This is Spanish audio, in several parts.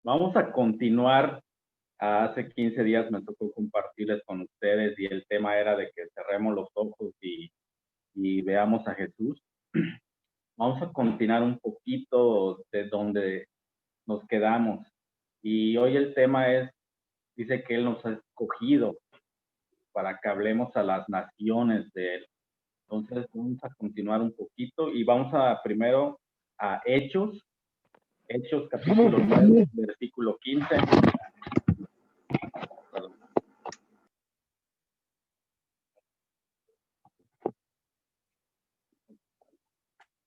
Vamos a continuar. Hace 15 días me tocó compartirles con ustedes y el tema era de que cerremos los ojos y veamos a Jesús. Vamos a continuar un poquito de donde nos quedamos. Y hoy el tema dice que Él nos ha escogido para que hablemos a las naciones de Él. Entonces vamos a continuar un poquito y vamos primero a Hechos capítulo 9, versículo 15.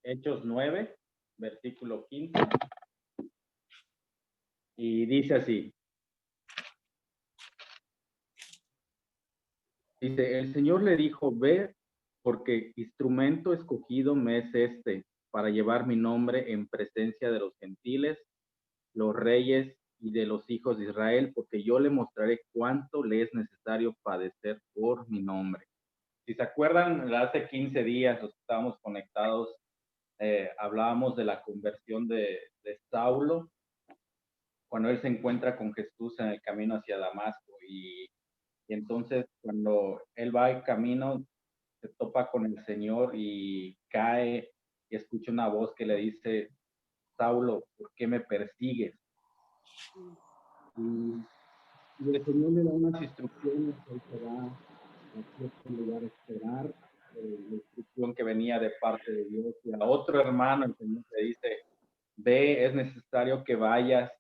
Hechos 9, versículo 15. Y dice así. Dice, el Señor le dijo, ve, porque instrumento escogido me es este, para llevar mi nombre en presencia de los gentiles, los reyes y de los hijos de Israel, porque yo le mostraré cuánto le es necesario padecer por mi nombre. Si se acuerdan, hace 15 días los que estábamos conectados, hablábamos de la conversión de Saulo, cuando él se encuentra con Jesús en el camino hacia Damasco y entonces cuando él va en camino se topa con el Señor y cae y escucha una voz que le dice, Saulo, ¿por qué me persigues? Y el Señor le da unas instrucciones que él se va a cierto lugar a esperar, la instrucción que venía de parte de Dios, y a otro hermano el Señor le dice, ve, es necesario que vayas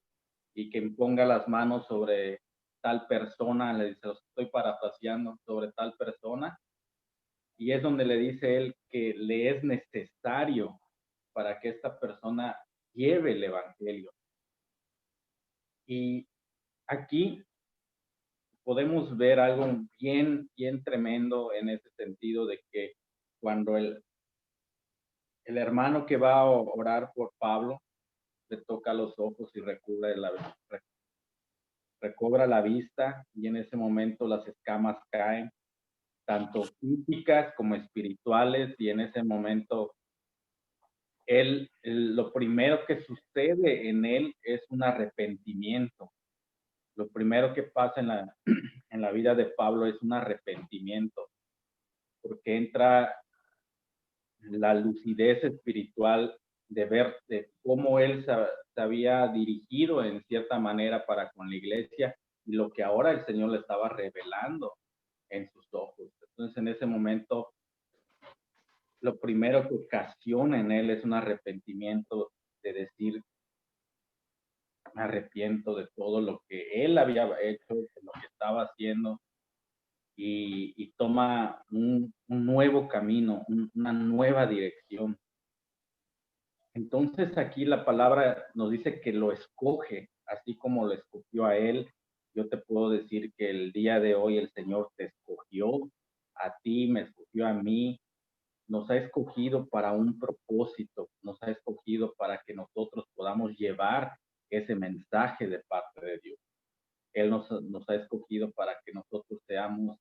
y que ponga las manos sobre tal persona, le dice, los estoy parafraseando, sobre tal persona, y es donde le dice él que le es necesario para que esta persona lleve el evangelio. Y aquí podemos ver algo bien tremendo en ese sentido de que cuando el hermano que va a orar por Pablo le toca los ojos y recobra la vista y en ese momento las escamas caen, tanto físicas como espirituales, y en ese momento lo primero que sucede en él es un arrepentimiento. Lo primero que pasa en la vida de Pablo es un arrepentimiento, porque entra la lucidez espiritual de ver de cómo él se había dirigido en cierta manera para con la iglesia y lo que ahora el Señor le estaba revelando en sus ojos. Entonces, en ese momento, lo primero que ocasiona en él es un arrepentimiento de decir, me arrepiento de todo lo que él había hecho, de lo que estaba haciendo, y toma un nuevo camino, una nueva dirección. Entonces aquí la palabra nos dice que lo escoge, así como lo escogió a él. Yo te puedo decir que el día de hoy el Señor te escogió, a ti, me escogió a mí, nos ha escogido para un propósito, nos ha escogido para que nosotros podamos llevar ese mensaje de parte de Dios. Él nos ha escogido para que nosotros seamos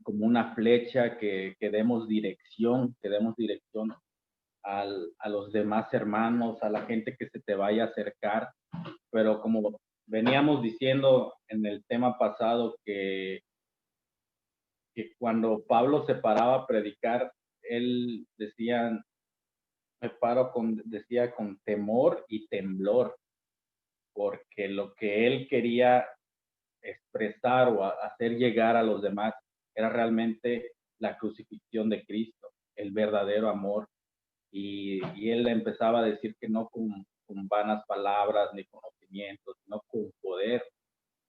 como una flecha que demos dirección, a los demás hermanos, a la gente que se te vaya a acercar, pero como veníamos diciendo en el tema pasado que cuando Pablo se paraba a predicar, él decía con temor y temblor, porque lo que él quería expresar o hacer llegar a los demás era realmente la crucifixión de Cristo, el verdadero amor. Y él empezaba a decir que no con vanas palabras ni conocimientos, sino con poder.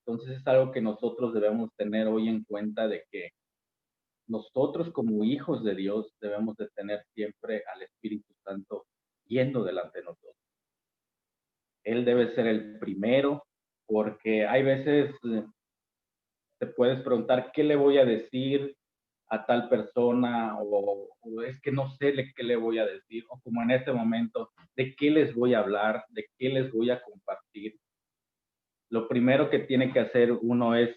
Entonces es algo que nosotros debemos tener hoy en cuenta, de que nosotros como hijos de Dios debemos de tener siempre al Espíritu Santo yendo delante de nosotros. Él debe ser el primero, porque hay veces te puedes preguntar, ¿qué le voy a decir a tal persona? O es que no sé qué le voy a decir, o como en este momento, ¿de qué les voy a hablar? ¿De qué les voy a compartir? Lo primero que tiene que hacer uno es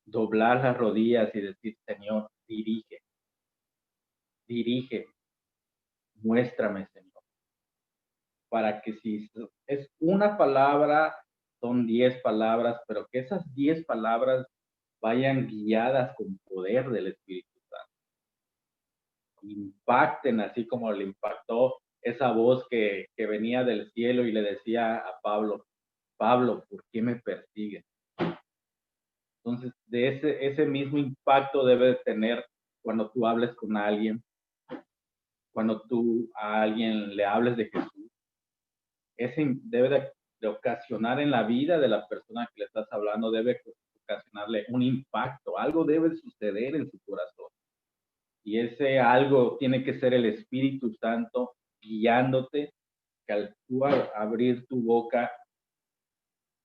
doblar las rodillas y decir, Señor, dirige, muéstrame, Señor, para que si es una palabra, son 10 palabras, pero que esas 10 palabras vayan guiadas con poder del Espíritu Santo, impacten así como le impactó esa voz que venía del cielo y le decía a Pablo, Pablo, ¿por qué me persigues? Entonces, de ese mismo impacto debe de tener cuando tú hables con alguien, cuando tú a alguien le hables de Jesús. Ese debe de ocasionar en la vida de la persona que le estás hablando, debe ocasionarle un impacto, algo debe suceder en su corazón. Y ese algo tiene que ser el Espíritu Santo guiándote, que al tú abrir tu boca,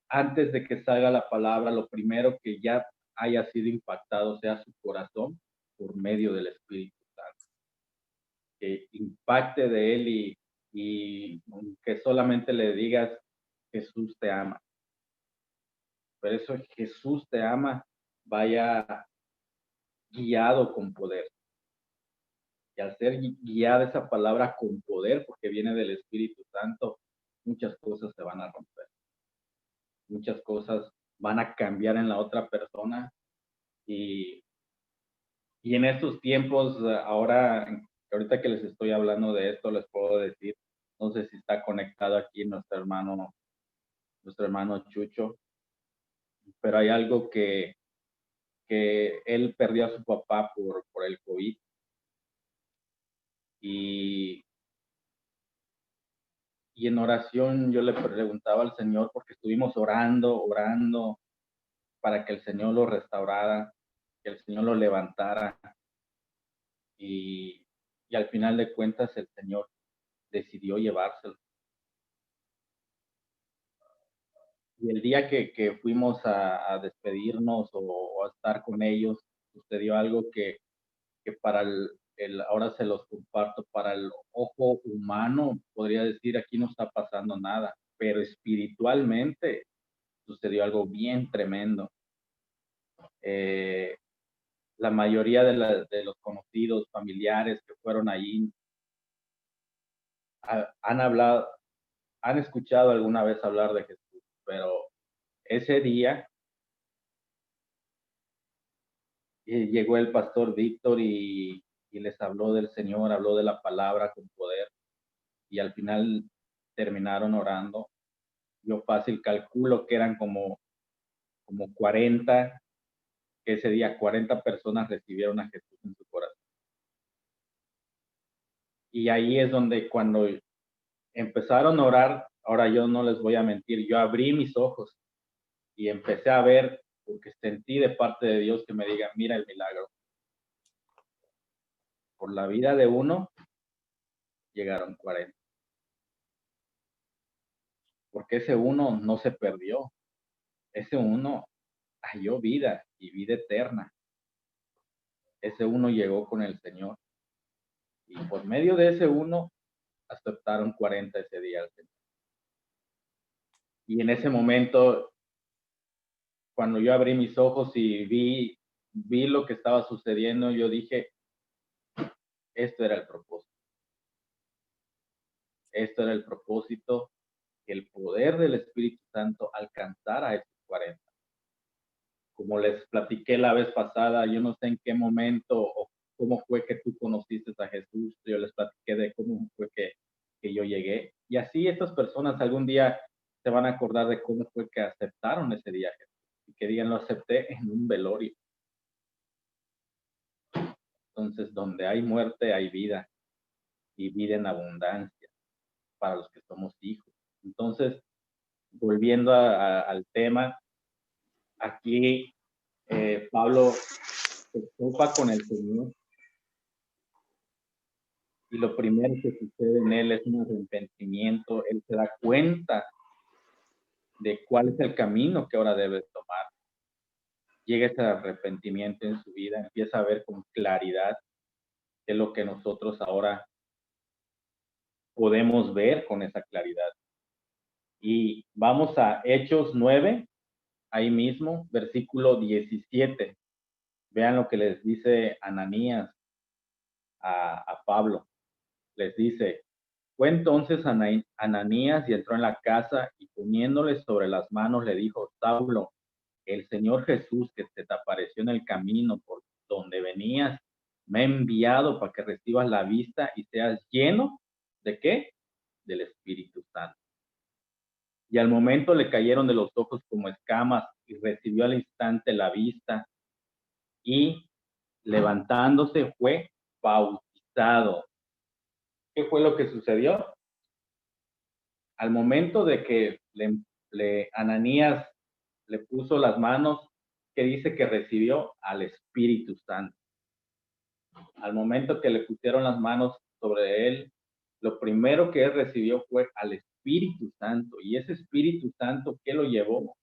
antes de que salga la palabra, lo primero que ya haya sido impactado sea su corazón por medio del Espíritu Santo. Que impacte de él y que solamente le digas, Jesús te ama. Por eso Jesús te ama, vaya guiado con poder. Y al ser guiada esa palabra con poder, porque viene del Espíritu Santo, muchas cosas se van a romper. Muchas cosas van a cambiar en la otra persona. Y, y en estos tiempos, ahorita que les estoy hablando de esto, les puedo decir, no sé si está conectado aquí nuestro hermano Chucho, pero hay algo que él perdió a su papá por el COVID. Y, y en oración yo le preguntaba al Señor, porque estuvimos orando para que el Señor lo restaurara, que el Señor lo levantara. Y, y al final de cuentas el Señor decidió llevárselo. Y el día que fuimos a despedirnos o a estar con ellos, sucedió algo que para ahora se los comparto, para el ojo humano, podría decir, aquí no está pasando nada, pero espiritualmente sucedió algo bien tremendo. La mayoría de los conocidos, familiares que fueron allí, han hablado, han escuchado alguna vez hablar de Jesús, pero ese día llegó el pastor Víctor y les habló del Señor, habló de la palabra con poder y al final terminaron orando. Yo fácil calculo que eran como 40, que ese día 40 personas recibieron a Jesús en su corazón. Y ahí es donde cuando empezaron a orar, ahora yo no les voy a mentir, yo abrí mis ojos y empecé a ver, porque sentí de parte de Dios que me diga, mira el milagro. Por la vida de uno llegaron 40. Porque ese uno no se perdió, ese uno halló vida y vida eterna. Ese uno llegó con el Señor. Y por medio de ese uno aceptaron 40 ese día al Señor. Y en ese momento, cuando yo abrí mis ojos y vi lo que estaba sucediendo, yo dije, esto era el propósito. Esto era el propósito, que el poder del Espíritu Santo alcanzara a esos 40. Como les platiqué la vez pasada, yo no sé en qué momento o cómo fue que tú conociste a Jesús. Yo les platiqué de cómo fue que yo llegué. Y así estas personas algún día se van a acordar de cómo fue que aceptaron ese día Jesús. Y que digan, lo acepté en un velorio. Entonces, donde hay muerte, hay vida. Y vida en abundancia para los que somos hijos. Entonces, volviendo al tema, aquí Pablo se topa con el Señor y lo primero que sucede en él es un arrepentimiento. Él se da cuenta de cuál es el camino que ahora debe tomar. Llega ese arrepentimiento en su vida, empieza a ver con claridad qué es lo que nosotros ahora podemos ver con esa claridad. Y vamos a Hechos 9, ahí mismo, versículo 17. Vean lo que les dice Ananías a Pablo. Les dice, fue entonces Ananías y entró en la casa y poniéndole sobre las manos le dijo: Saulo, el Señor Jesús que se te apareció en el camino por donde venías, me ha enviado para que recibas la vista y seas lleno ¿de qué? Del Espíritu Santo. Y al momento le cayeron de los ojos como escamas y recibió al instante la vista y levantándose fue bautizado. ¿Qué fue lo que sucedió? Al momento de que Ananías le puso las manos, que dice que recibió al Espíritu Santo. Al momento que le pusieron las manos sobre él, lo primero que él recibió fue al Espíritu Santo. Y ese Espíritu Santo, ¿qué lo llevó?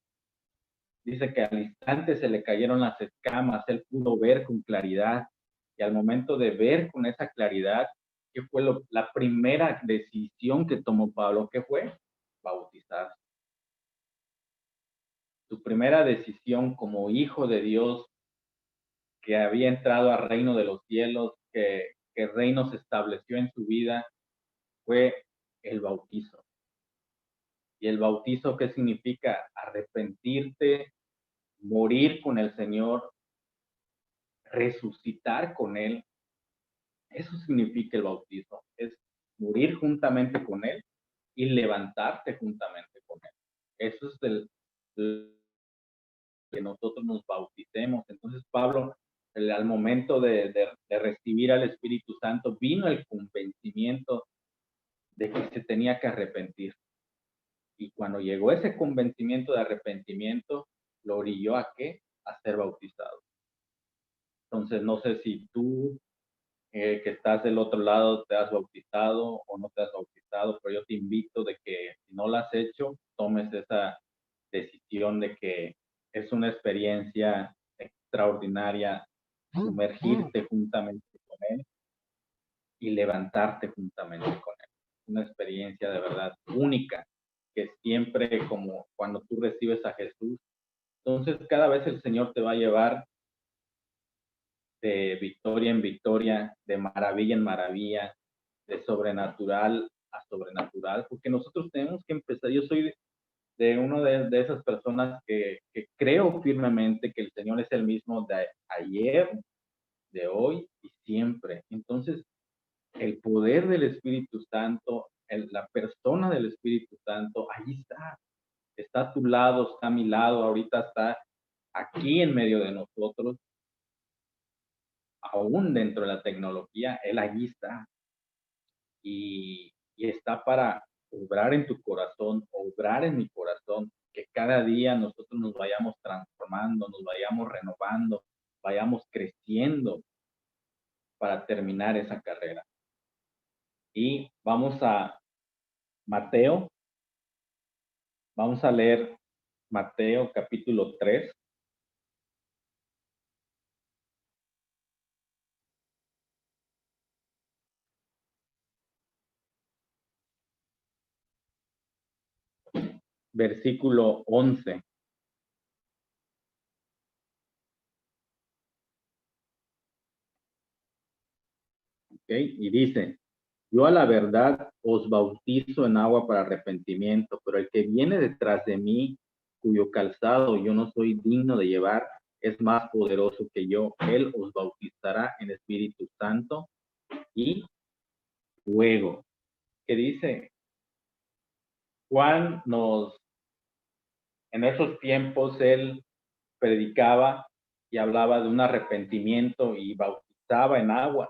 Dice que al instante se le cayeron las escamas, él pudo ver con claridad. Y al momento de ver con esa claridad, ¿qué fue la primera decisión que tomó Pablo? ¿Qué fue? Bautizarse. Su primera decisión como hijo de Dios, que había entrado al reino de los cielos, que el reino se estableció en su vida, fue el bautizo. ¿Y el bautizo qué significa? Arrepentirte, morir con el Señor, resucitar con Él. Eso significa el bautizo, es morir juntamente con Él y levantarte juntamente con Él. Eso es el que nosotros nos bauticemos. Entonces Pablo, al momento de recibir al Espíritu Santo, vino el convencimiento de que se tenía que arrepentir. Y cuando llegó ese convencimiento de arrepentimiento, lo orilló ¿a qué? A ser bautizado. Entonces, no sé si tú, que estás del otro lado, te has bautizado o no te has bautizado, pero yo te invito de que si no lo has hecho, tomes esa decisión de que es una experiencia extraordinaria sumergirte juntamente con Él y levantarte juntamente con Él. Una experiencia de verdad única, que siempre como cuando tú recibes a Jesús, entonces cada vez el Señor te va a llevar de victoria en victoria, de maravilla en maravilla, de sobrenatural a sobrenatural, porque nosotros tenemos que empezar. Yo soy de una de esas personas que creo firmemente que el Señor es el mismo de ayer, de hoy y siempre. Entonces, el poder del Espíritu Santo, la persona del Espíritu Santo, ahí está a tu lado, está a mi lado, ahorita está aquí en medio de nosotros, aún dentro de la tecnología, Él allí está. Y está para obrar en tu corazón, obrar en mi corazón, que cada día nosotros nos vayamos transformando, nos vayamos renovando, vayamos creciendo para terminar esa carrera. Y vamos a Mateo, vamos a leer Mateo capítulo 3. Versículo 11. ¿Okay? Y dice: yo a la verdad os bautizo en agua para arrepentimiento, pero el que viene detrás de mí, cuyo calzado yo no soy digno de llevar, es más poderoso que yo. Él os bautizará en Espíritu Santo y fuego. ¿Qué dice? Juan en esos tiempos, él predicaba y hablaba de un arrepentimiento y bautizaba en agua.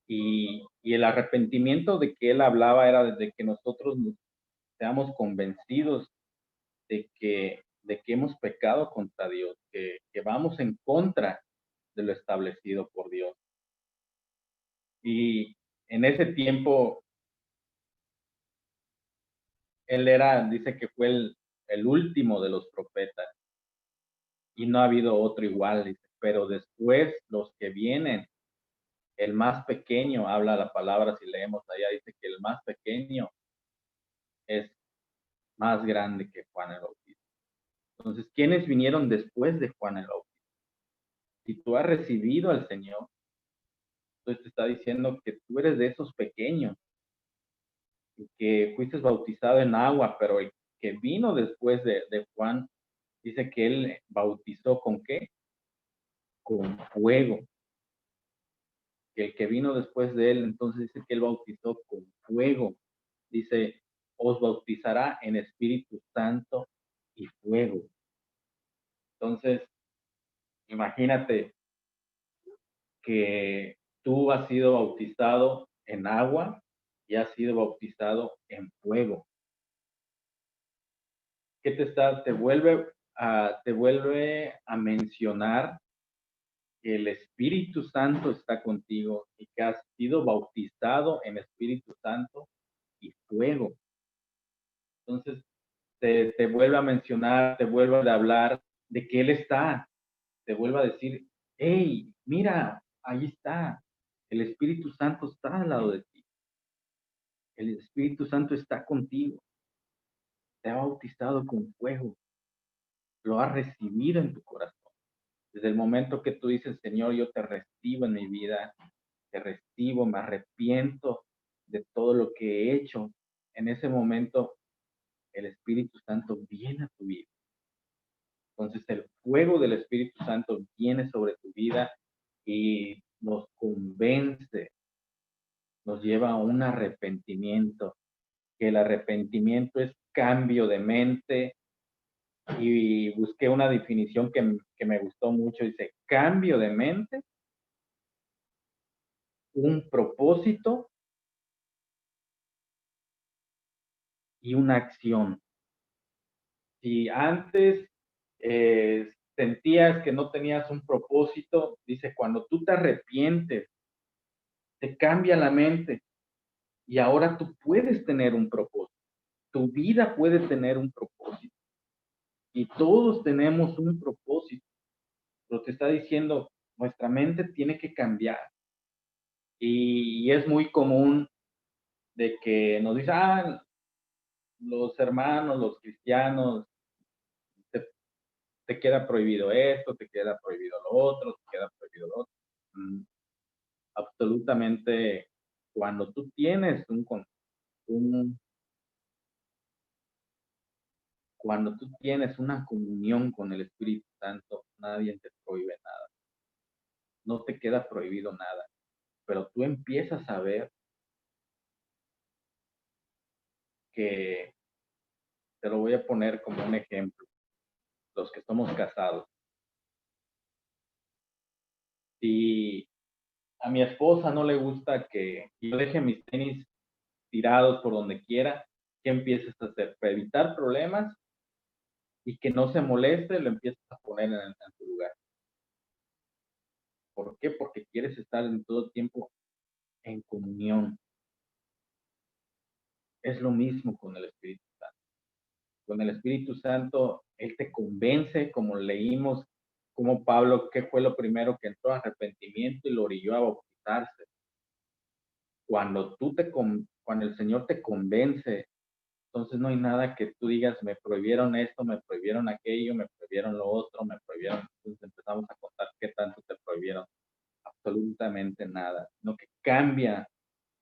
Y el arrepentimiento de que él hablaba era de que nosotros seamos convencidos de que hemos pecado contra Dios, que vamos en contra de lo establecido por Dios. Y en ese tiempo, él dice que fue el último de los profetas y no ha habido otro igual, dice, pero después los que vienen, el más pequeño, habla la palabra, si leemos allá, dice que el más pequeño es más grande que Juan el Bautista. Entonces, ¿quiénes vinieron después de Juan el Bautista? Si tú has recibido al Señor, entonces te está diciendo que tú eres de esos pequeños que fuiste bautizado en agua, pero el que vino después de Juan, dice que él bautizó con qué? Con fuego. Que el que vino después de él, entonces dice que él bautizó con fuego. Dice, os bautizará en Espíritu Santo y fuego. Entonces, imagínate que tú has sido bautizado en agua y has sido bautizado en fuego. ¿Qué te vuelve a mencionar que el Espíritu Santo está contigo y que has sido bautizado en Espíritu Santo y fuego? Entonces, te vuelve a mencionar, te vuelve a hablar de que Él está, te vuelve a decir, hey, mira, ahí está, el Espíritu Santo está al lado de ti, el Espíritu Santo está contigo, te ha bautizado con fuego, lo has recibido en tu corazón. Desde el momento que tú dices, Señor, yo te recibo en mi vida, te recibo, me arrepiento de todo lo que he hecho, en ese momento el Espíritu Santo viene a tu vida. Entonces el fuego del Espíritu Santo viene sobre tu vida y nos convence, nos lleva a un arrepentimiento, que el arrepentimiento es cambio de mente, y busqué una definición que me gustó mucho, dice, cambio de mente, un propósito y una acción. Si antes sentías que no tenías un propósito, dice, cuando tú te arrepientes, te cambia la mente y ahora tú puedes tener un propósito. Tu vida puede tener un propósito y todos tenemos un propósito. Pero te está diciendo, nuestra mente tiene que cambiar. Y es muy común de que nos dicen, los hermanos, los cristianos, te, te queda prohibido esto, te queda prohibido lo otro, te queda prohibido lo otro. Absolutamente, cuando tú tienes un, cuando tú tienes una comunión con el Espíritu Santo, nadie te prohíbe nada, no te queda prohibido nada, pero tú empiezas a ver que, te lo voy a poner como un ejemplo, los que somos casados. Si a mi esposa no le gusta que yo deje mis tenis tirados por donde quiera, ¿qué empiezas a hacer? Para evitar problemas y que no se moleste, lo empiezas a poner en su lugar. ¿Por qué? Porque quieres estar en todo tiempo en comunión. Es lo mismo con el Espíritu Santo. Con el Espíritu Santo, Él te convence, como leímos, como Pablo, ¿qué fue lo primero que entró? Arrepentimiento y lo orilló a bautizarse. Cuando el Señor te convence, entonces no hay nada que tú digas, me prohibieron esto, me prohibieron aquello, me prohibieron lo otro, me prohibieron. Entonces empezamos a contar qué tanto te prohibieron. Absolutamente nada, sino que cambia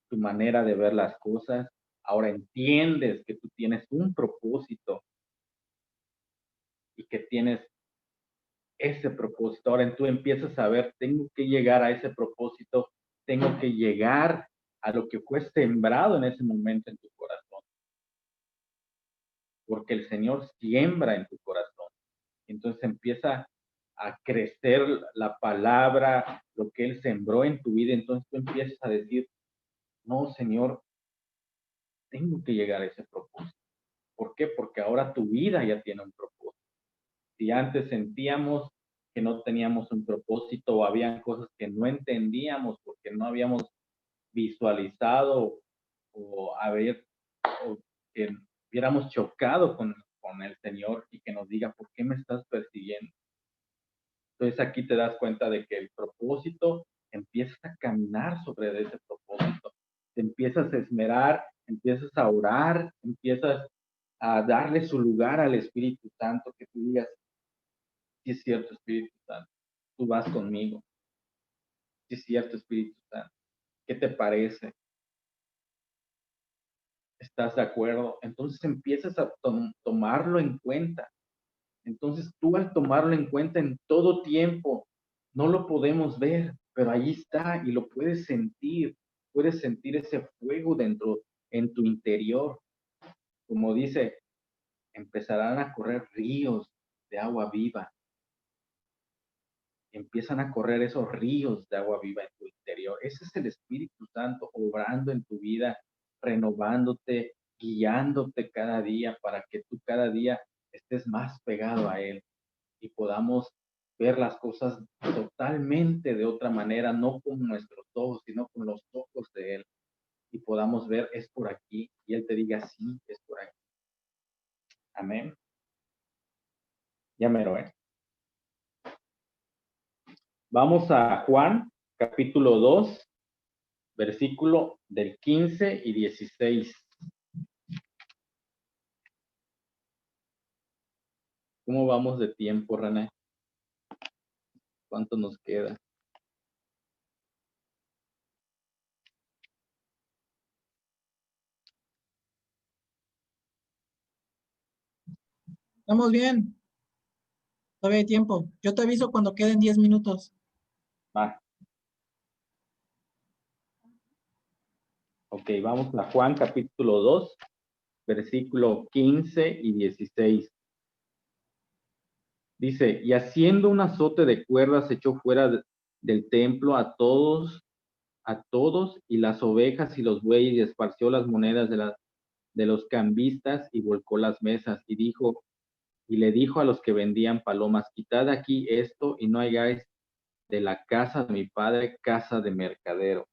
tu manera de ver las cosas. Ahora entiendes que tú tienes un propósito y que tienes ese propósito. Ahora tú empiezas a ver, tengo que llegar a ese propósito, tengo que llegar a lo que fue sembrado en ese momento en tu corazón, porque el Señor siembra en tu corazón. Entonces empieza a crecer la palabra, lo que Él sembró en tu vida. Entonces tú empiezas a decir, no, Señor, tengo que llegar a ese propósito. ¿Por qué? Porque ahora tu vida ya tiene un propósito. Si antes sentíamos que no teníamos un propósito o habían cosas que no entendíamos porque no habíamos visualizado o o que hubiéramos chocado con el Señor y que nos diga, ¿por qué me estás persiguiendo? Entonces aquí te das cuenta de que el propósito, empiezas a caminar sobre ese propósito, te empiezas a esmerar, empiezas a orar, empiezas a darle su lugar al Espíritu Santo, que tú digas, sí es cierto, Espíritu Santo, tú vas conmigo, sí es cierto, Espíritu Santo, ¿qué te parece? ¿Estás de acuerdo? Entonces empiezas a tomarlo en cuenta. Entonces tú al tomarlo en cuenta en todo tiempo, no lo podemos ver, pero ahí está y lo puedes sentir ese fuego dentro, en tu interior. Como dice, empezarán a correr ríos de agua viva, empiezan a correr esos ríos de agua viva en tu interior. Ese es el Espíritu Santo obrando en tu vida, renovándote, guiándote cada día para que tú cada día estés más pegado a Él y podamos ver las cosas totalmente de otra manera, no con nuestros ojos, sino con los ojos de Él. Y podamos ver, es por aquí, y Él te diga, sí, es por aquí. Amén. Ya mero, ¿eh? Vamos a Juan, capítulo 2, versículo del 15 y 16. ¿Cómo vamos de tiempo, René? ¿Cuánto nos queda? Estamos bien, todavía hay tiempo. Yo te aviso cuando queden 10 minutos. Va. Ok, vamos a Juan, capítulo 2, versículo 15 y 16. Dice, y haciendo un azote de cuerdas echó fuera del templo a todos, y las ovejas y los bueyes, y esparció las monedas de los cambistas, y volcó las mesas, y le dijo a los que vendían palomas, quitad aquí esto, y no hagáis de la casa de mi padre casa de mercadero.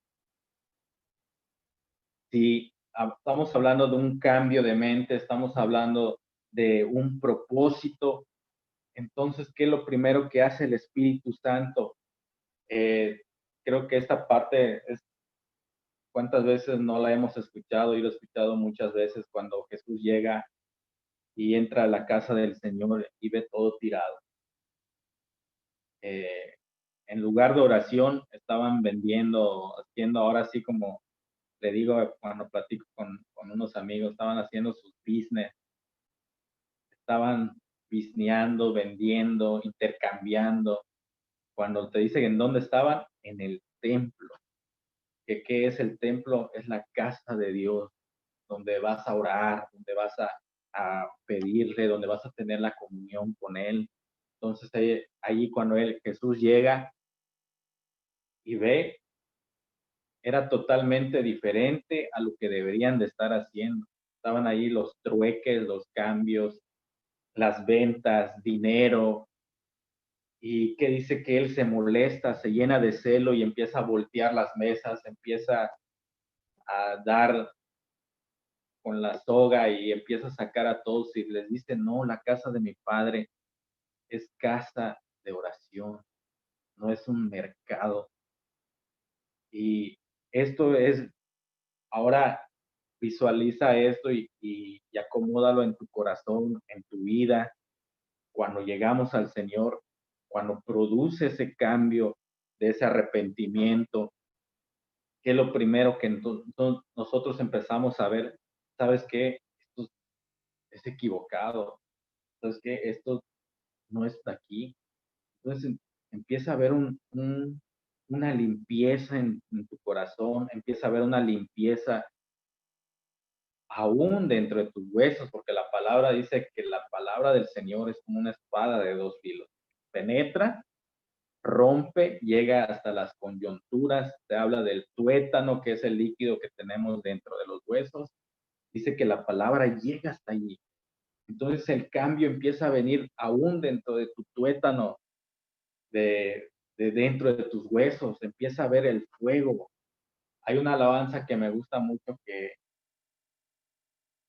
Si estamos hablando de un cambio de mente, estamos hablando de un propósito, entonces, ¿qué es lo primero que hace el Espíritu Santo? Creo que esta parte es, ¿cuántas veces no la hemos escuchado? Y lo he escuchado muchas veces cuando Jesús llega y entra a la casa del Señor y ve todo tirado. Eh, en lugar de oración, estaban vendiendo, haciendo ahora sí como le digo cuando platico con unos amigos, estaban haciendo sus business, estaban bisneando, vendiendo, intercambiando. Cuando te dicen en dónde estaban, en el templo. ¿Qué es el templo? Es la casa de Dios, donde vas a orar, donde vas a pedirle, donde vas a tener la comunión con Él. Entonces ahí cuando Jesús llega y ve, era totalmente diferente a lo que deberían de estar haciendo. Estaban ahí los trueques, los cambios, las ventas, dinero, y que dice que él se molesta, se llena de celo y empieza a voltear las mesas, empieza a dar con la soga y empieza a sacar a todos y les dice, no, la casa de mi padre es casa de oración, no es un mercado. Y esto es, ahora visualiza esto y acomódalo en tu corazón, en tu vida, cuando llegamos al Señor, cuando produce ese cambio de ese arrepentimiento, que es lo primero que nosotros empezamos a ver, ¿sabes qué? Esto es equivocado, ¿sabes qué? Esto no está aquí. Entonces empieza a haber una limpieza en tu corazón, empieza a haber una limpieza aún dentro de tus huesos, porque la palabra dice que la palabra del Señor es como una espada de dos filos. Penetra, rompe, llega hasta las coyunturas, te habla del tuétano, que es el líquido que tenemos dentro de los huesos. Dice que la palabra llega hasta allí. Entonces el cambio empieza a venir aún dentro de tu tuétano, de dentro de tus huesos, empieza a ver el fuego. Hay una alabanza que me gusta mucho que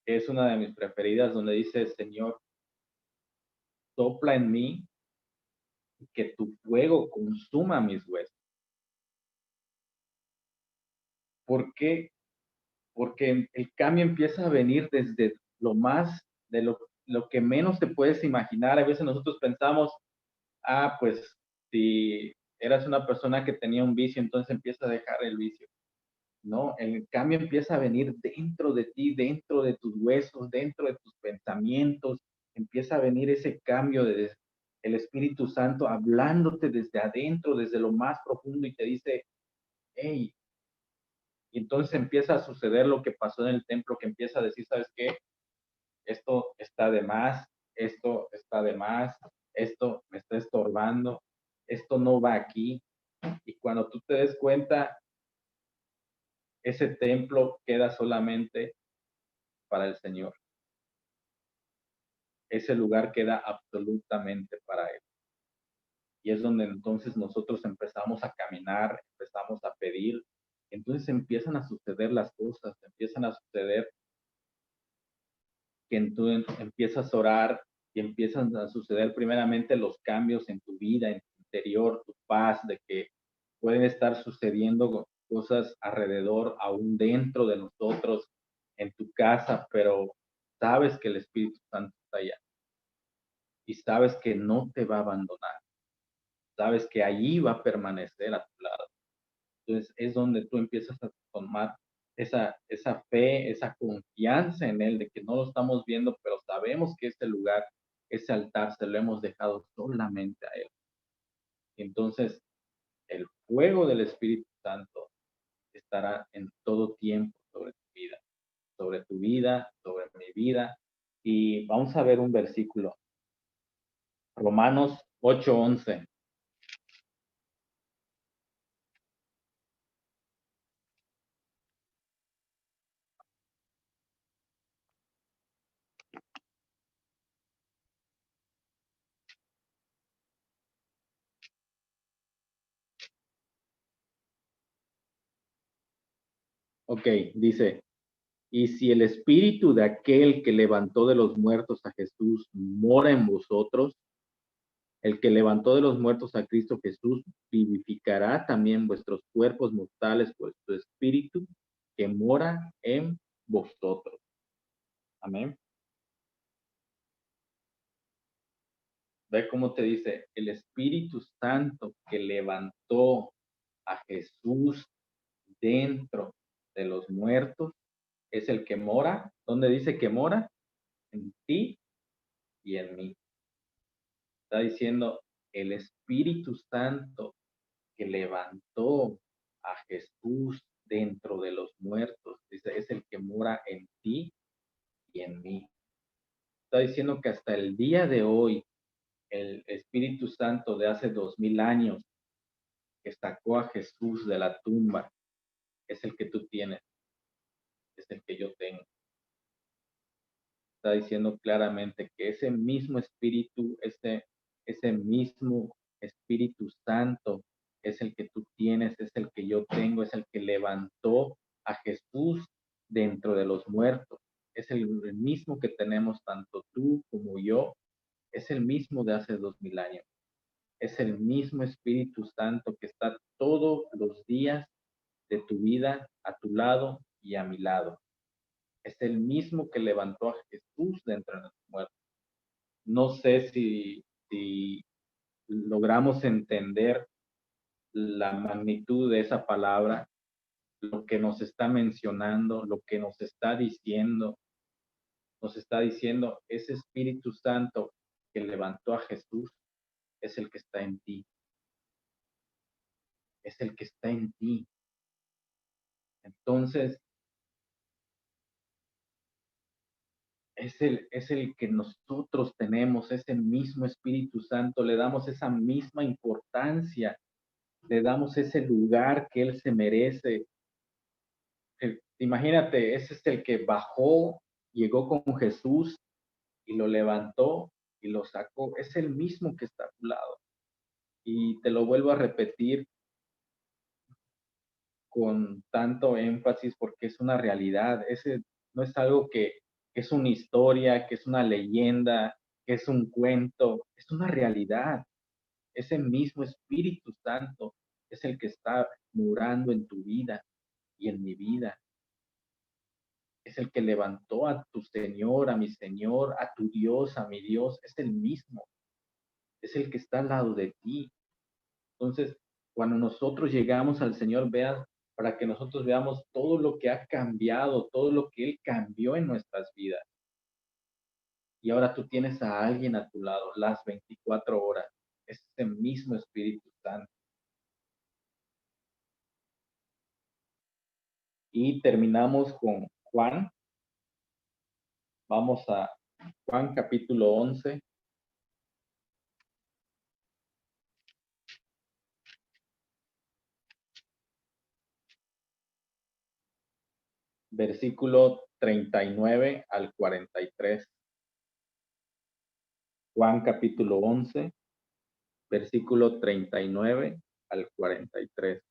es una de mis preferidas, donde dice, Señor, sopla en mí y que tu fuego consuma mis huesos. ¿Por qué? Porque el cambio empieza a venir desde lo más, de lo que menos te puedes imaginar. A veces nosotros pensamos, pues si eras una persona que tenía un vicio, entonces empieza a dejar el vicio. No, el cambio empieza a venir dentro de ti, dentro de tus huesos, dentro de tus pensamientos. Empieza a venir ese cambio de el Espíritu Santo hablándote desde adentro, desde lo más profundo y te dice, hey, y entonces empieza a suceder lo que pasó en el templo, que empieza a decir, ¿sabes qué? Esto está de más, esto está de más, esto me está estorbando, esto no va aquí. Y cuando tú te des cuenta, ese templo queda solamente para el Señor. Ese lugar queda absolutamente para Él. Y es donde entonces nosotros empezamos a caminar, empezamos a pedir, entonces empiezan a suceder las cosas, empiezan a suceder que tú empiezas a orar y empiezan a suceder primeramente los cambios en tu vida, en tu interior, tu paz, de que pueden estar sucediendo cosas alrededor, aún dentro de nosotros, en tu casa, pero sabes que el Espíritu Santo está allá y sabes que no te va a abandonar, sabes que allí va a permanecer a tu lado. Entonces es donde tú empiezas a tomar esa fe, esa confianza en Él, de que no lo estamos viendo, pero sabemos que ese lugar, ese altar, se lo hemos dejado solamente a Él. Entonces, el fuego del Espíritu Santo estará en todo tiempo sobre tu vida, sobre tu vida, sobre mi vida. Y vamos a ver un versículo, Romanos 8:11. Ok, dice, y si el espíritu de aquel que levantó de los muertos a Jesús mora en vosotros, el que levantó de los muertos a Cristo Jesús vivificará también vuestros cuerpos mortales por su espíritu que mora en vosotros. Amén. Ve cómo te dice, el Espíritu Santo que levantó a Jesús dentro de los muertos es el que mora. ¿Dónde dice que mora? En ti y en mí. Está diciendo el Espíritu Santo que levantó a Jesús dentro de los muertos. Dice, es el que mora en ti y en mí. Está diciendo que hasta el día de hoy, el Espíritu Santo de hace 2000 años que sacó a Jesús de la tumba, es el que tú tienes, es el que yo tengo. Está diciendo claramente que ese mismo Espíritu, ese mismo Espíritu Santo es el que tú tienes, es el que yo tengo, es el que levantó a Jesús dentro de los muertos. Es el mismo que tenemos tanto tú como yo, es el mismo de hace 2000 años. Es el mismo Espíritu Santo que está todos los días de tu vida a tu lado y a mi lado. Es el mismo que levantó a Jesús de entre los muertos. No sé si logramos entender la magnitud de esa palabra, lo que nos está mencionando, lo que nos está diciendo. Nos está diciendo, ese Espíritu Santo que levantó a Jesús es el que está en ti. Es el que está en ti. Entonces, es el que nosotros tenemos, ese mismo Espíritu Santo, le damos esa misma importancia, le damos ese lugar que Él se merece. Imagínate, ese es el que bajó, llegó con Jesús y lo levantó y lo sacó. Es el mismo que está a tu lado. Y te lo vuelvo a repetir con tanto énfasis porque es una realidad. Ese no es algo que es una historia, que es una leyenda, que es un cuento, es una realidad. Ese mismo Espíritu Santo es el que está morando en tu vida y en mi vida. Es el que levantó a tu Señor, a mi Señor, a tu Dios, a mi Dios. Es el mismo. Es el que está al lado de ti. Entonces, cuando nosotros llegamos al Señor, vean para que nosotros veamos todo lo que ha cambiado, todo lo que Él cambió en nuestras vidas. Y ahora tú tienes a alguien a tu lado las 24 horas, ese mismo Espíritu Santo. Y terminamos con Juan. Vamos a Juan capítulo 11. Versículo 39 al 43. Juan capítulo 11, versículo 39 al 43.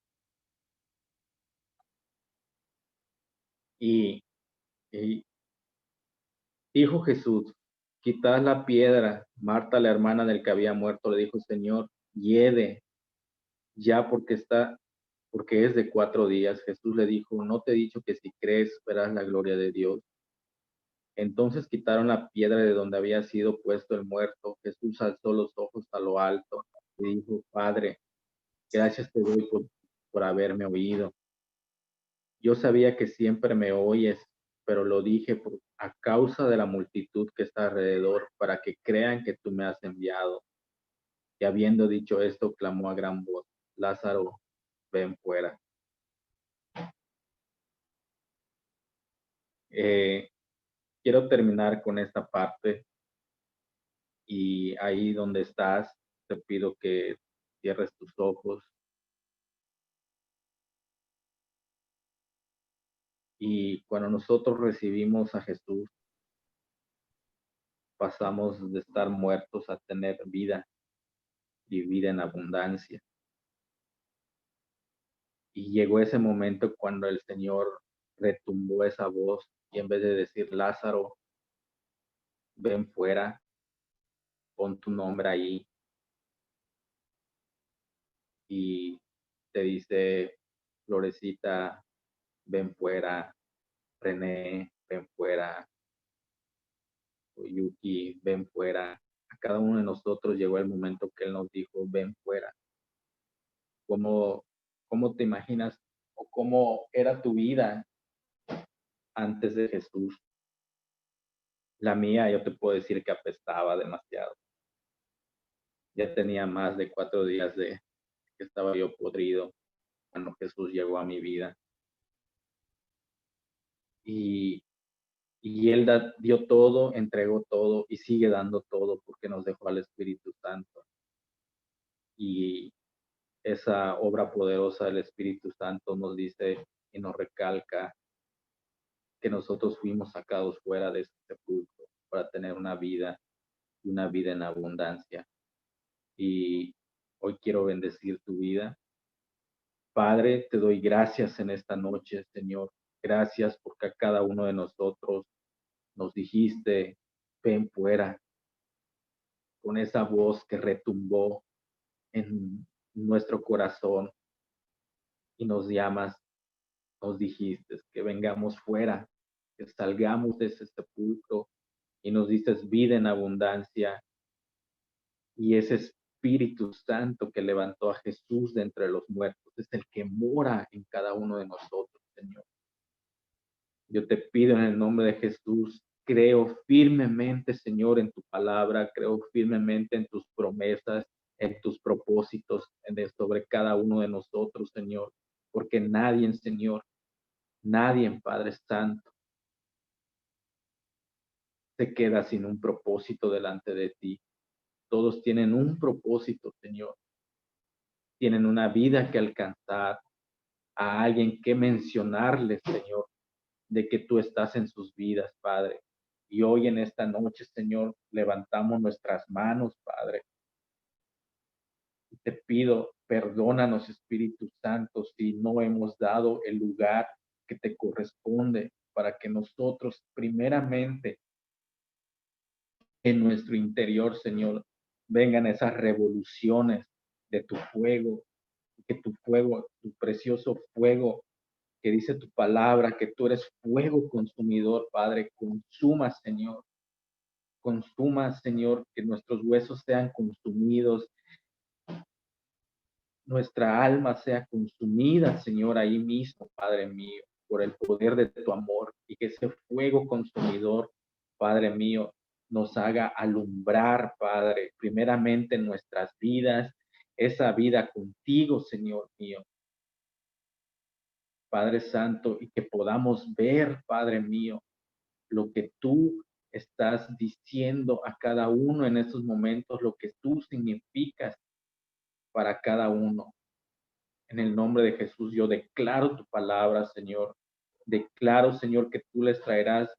Y, y dijo Jesús, quitad la piedra. Marta, la hermana del que había muerto, le dijo, Señor, hiede ya porque es de 4 días. Jesús le dijo, no te he dicho que si crees verás la gloria de Dios. Entonces quitaron la piedra de donde había sido puesto el muerto. Jesús alzó los ojos a lo alto y dijo, Padre, gracias te doy por haberme oído. Yo sabía que siempre me oyes, pero lo dije a causa de la multitud que está alrededor, para que crean que tú me has enviado. Y habiendo dicho esto, clamó a gran voz, Lázaro, ven fuera. Eh, Quiero terminar con esta parte y ahí donde estás, te pido que cierres tus ojos y cuando nosotros recibimos a Jesús, pasamos de estar muertos a tener vida y vida en abundancia. Y llegó ese momento cuando el Señor retumbó esa voz y en vez de decir, Lázaro, ven fuera, pon tu nombre ahí y te dice, Florecita, ven fuera, René, ven fuera, Yuki, ven fuera. A cada uno de nosotros llegó el momento que Él nos dijo, ven fuera. ¿Cómo, cómo te imaginas o cómo era tu vida antes de Jesús? La mía, yo te puedo decir que apestaba demasiado. Ya tenía más de 4 días de que estaba yo podrido cuando Jesús llegó a mi vida. Y, y Él dio todo, entregó todo y sigue dando todo porque nos dejó al Espíritu Santo. Y esa obra poderosa del Espíritu Santo nos dice y nos recalca que nosotros fuimos sacados fuera de este sepulcro para tener una vida en abundancia. Y hoy quiero bendecir tu vida. Padre, te doy gracias en esta noche, Señor. Gracias porque a cada uno de nosotros nos dijiste, ven fuera, con esa voz que retumbó en nuestro corazón y nos llamas, nos dijiste que vengamos fuera, que salgamos de ese sepulcro y nos dices vida en abundancia y ese Espíritu Santo que levantó a Jesús de entre los muertos es el que mora en cada uno de nosotros, Señor. Yo te pido en el nombre de Jesús, creo firmemente, Señor, en tu palabra, creo firmemente en tus promesas, en tus propósitos, sobre cada uno de nosotros, Señor, porque nadie, Señor, nadie, Padre Santo, se queda sin un propósito delante de ti. Todos tienen un propósito, Señor. Tienen una vida que alcanzar, a alguien que mencionarles, Señor, de que tú estás en sus vidas, Padre. Y hoy en esta noche, Señor, levantamos nuestras manos, Padre. Y te pido, perdónanos, Espíritu Santo, si no hemos dado el lugar que te corresponde para que nosotros, primeramente, en nuestro interior, Señor, vengan esas revoluciones de tu fuego, que tu fuego, tu precioso fuego, que dice tu palabra, que tú eres fuego consumidor, Padre, consuma, Señor, que nuestros huesos sean consumidos, nuestra alma sea consumida, Señor, ahí mismo, Padre mío, por el poder de tu amor, y que ese fuego consumidor, Padre mío, nos haga alumbrar, Padre, primeramente en nuestras vidas, esa vida contigo, Señor mío, Padre Santo, y que podamos ver, Padre mío, lo que tú estás diciendo a cada uno en estos momentos, lo que tú significas para cada uno. En el nombre de Jesús, yo declaro tu palabra, Señor. Declaro, Señor, que tú les traerás